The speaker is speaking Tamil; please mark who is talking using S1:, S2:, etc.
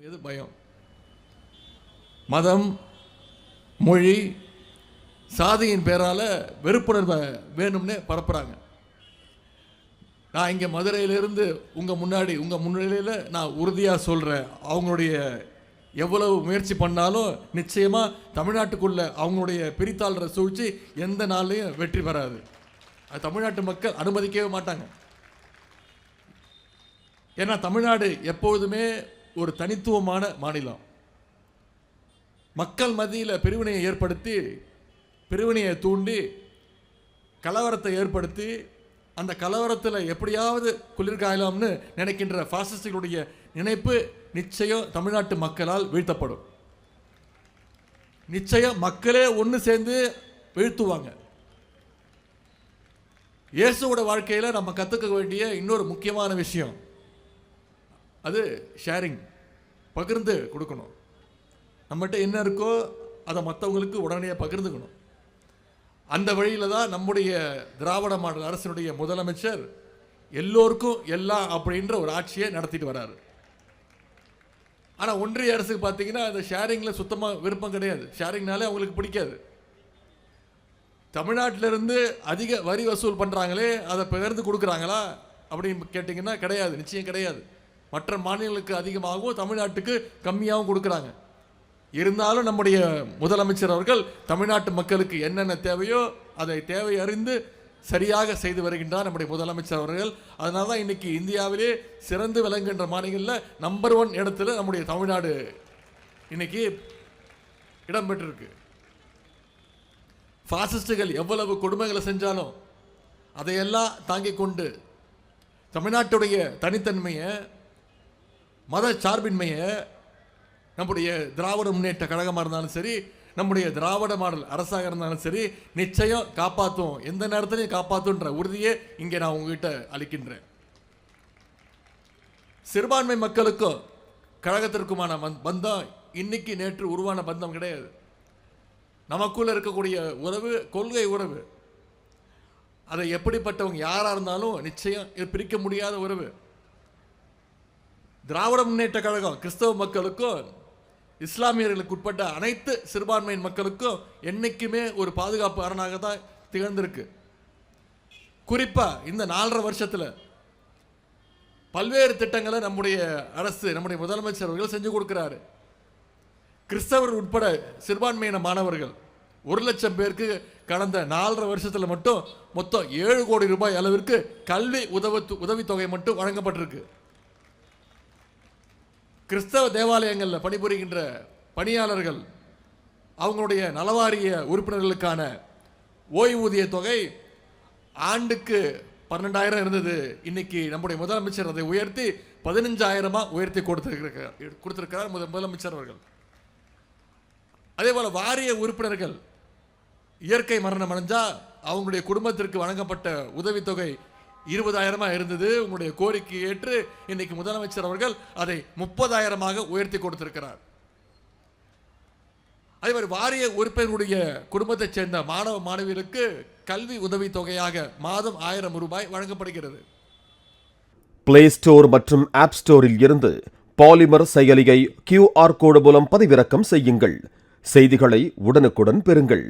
S1: எது பயம்? மதம், மொழி, சாதியின் பேரால வெறுப்புணர்வை வேணும்னே பரப்புறாங்க. நான் இங்கே மதுரையிலிருந்து உங்கள் முன்னிலையில் நான் உறுதியாக சொல்கிறேன், அவங்களுடைய எவ்வளவு முயற்சி பண்ணாலும் நிச்சயமாக தமிழ்நாட்டுக்குள்ள அவங்களுடைய பிரித்தாள்ற சூழ்ச்சி எந்த நாள்லையும் வெற்றி பெறாது. அது தமிழ்நாட்டு மக்கள் அனுமதிக்கவே மாட்டாங்க. ஏன்னா தமிழ்நாடு எப்பொழுதுமே ஒரு தனித்துவமான மாநிலம். மக்கள் மத்தியில் பிரிவினையை ஏற்படுத்தி, பிரிவினையை தூண்டி, கலவரத்தை ஏற்படுத்தி, அந்த கலவரத்தில் எப்படியாவது குளிர்காயலாம்னு நினைக்கின்ற பாசிஸ்டுகளுடைய நினைப்பு நிச்சயம் தமிழ்நாட்டு மக்களால் வீழ்த்தப்படும். நிச்சயம் மக்களே ஒன்று சேர்ந்து வீழ்த்துவாங்க. இயேசுவோட வாழ்க்கையில் நம்ம கற்றுக்க வேண்டிய இன்னொரு முக்கியமான விஷயம் அது ஷேரிங், பகிர்ந்து கொடுக்கணும். நம்மகிட்ட என்ன இருக்கோ அதை மற்றவங்களுக்கு உடனடியாக பகிர்ந்துக்கணும். அந்த வழியில் தான் நம்முடைய திராவிட மாடல் அரசினுடைய முதலமைச்சர் எல்லோருக்கும் எல்லாம் அப்படின்ற ஒரு ஆட்சியை நடத்திட்டு வராரு. ஆனால் ஒன்றிய அரசுக்கு பார்த்தீங்கன்னா அந்த ஷேரிங்கில் சுத்தமாக விருப்பம் கிடையாது. ஷேரிங்னாலே அவங்களுக்கு பிடிக்காது. தமிழ்நாட்டிலிருந்து அதிக வரி வசூல் பண்ணுறாங்களே, அதை பகிர்ந்து கொடுக்குறாங்களா அப்படின்னு கேட்டிங்கன்னா கிடையாது, நிச்சயம் கிடையாது. மற்ற மாநிலங்களுக்கு அதிகமாகவும் தமிழ்நாட்டுக்கு கம்மியாகவும் கொடுக்குறாங்க. இருந்தாலும் நம்முடைய முதலமைச்சர் அவர்கள் தமிழ்நாட்டு மக்களுக்கு என்னென்ன தேவையோ அதை தேவை அறிந்து சரியாக செய்து வருகின்றார் நம்முடைய முதலமைச்சர் அவர்கள். அதனால தான் இன்னைக்கு இந்தியாவிலே சிறந்து விளங்குகின்ற மாநிலங்களில் நம்பர் 1 இடத்துல நம்முடைய தமிழ்நாடு இன்னைக்கு இடம்பெற்றிருக்கு. பாசிஸ்டுகள் எவ்வளவு கொடுமைகளை செஞ்சாலும் அதையெல்லாம் தாங்கிக் கொண்டு தமிழ்நாட்டுடைய தனித்தன்மையை, மத சார்பின்மையை நம்முடைய திராவிட முன்னேற்ற கழகமாக இருந்தாலும் சரி, நம்முடைய திராவிட மாடல் அரசாக இருந்தாலும் சரி, நிச்சயம் காப்பாற்றும், எந்த நேரத்திலையும் காப்பாற்றுன்ற உறுதியை இங்கே நான் உங்ககிட்ட அளிக்கின்றேன். சிறுபான்மை மக்களுக்கும் கழகத்திற்குமான பந்தம் இன்னைக்கு நேற்று உருவான பந்தம் கிடையாது. நமக்குள்ள இருக்கக்கூடிய உறவு கொள்கை உறவு. அதை எப்படிப்பட்டவங்க யாராக இருந்தாலும் நிச்சயம் பிரிக்க முடியாத உறவு. திராவிட முன்னேற்ற கழகம் கிறிஸ்தவ மக்களுக்கும் இஸ்லாமியர்களுக்கு உட்பட்ட அனைத்து சிறுபான்மையின் மக்களுக்கும் என்னைக்குமே ஒரு பாதுகாப்பு அரணாக தான் திகழ்ந்திருக்கு. குறிப்பாக இந்த 4.5 வருஷத்தில் பல்வேறு திட்டங்களை நம்முடைய அரசு, நம்முடைய முதலமைச்சர் அவர்கள் செஞ்சு கொடுக்கிறாரு. கிறிஸ்தவர்கள் உட்பட சிறுபான்மையின மாணவர்கள் 1 லட்சம் பேருக்கு கடந்த 4.5 வருஷத்தில் மட்டும் மொத்தம் 7 கோடி ரூபாய் அளவிற்கு கல்வி உதவித்தொகை மட்டும் வழங்கப்பட்டிருக்கு. கிறிஸ்தவ தேவாலயங்களில் பணிபுரிகின்ற பணியாளர்கள், அவங்களுடைய நலவாரிய உறுப்பினர்களுக்கான ஓய்வூதிய தொகை ஆண்டுக்கு 12,000 இருந்தது. இன்னைக்கு நம்முடைய முதலமைச்சர் அதை உயர்த்தி 15,000 உயர்த்தி கொடுத்திருக்கிறார் முதலமைச்சர் அவர்கள். அதே போல வாரிய உறுப்பினர்கள் இயற்கை மரணம் அடைஞ்சா அவங்களுடைய குடும்பத்திற்கு வழங்கப்பட்ட உதவித்தொகை 20,000 இருந்தது. உங்களுடைய கோரிக்கை ஏற்று இன்னைக்கு முதலமைச்சர் அவர்கள் அதை 30,000 உயர்த்தி கொடுத்திருக்கிறார். அதே மாதிரி வாரிய உறுப்பினருடைய குடும்பத்தைச் சேர்ந்த மாணவ மாணவியருக்கு கல்வி உதவி தொகையாக மாதம் 1000 ரூபாய் வழங்கப்படுகிறது.
S2: பிளே ஸ்டோர் மற்றும் ஆப் ஸ்டோரில் இருந்து பாலிமர் செயலியை QR கோடு மூலம் பதிவிறக்கம் செய்யுங்கள். செய்திகளை உடனுக்குடன் பெறுங்கள்.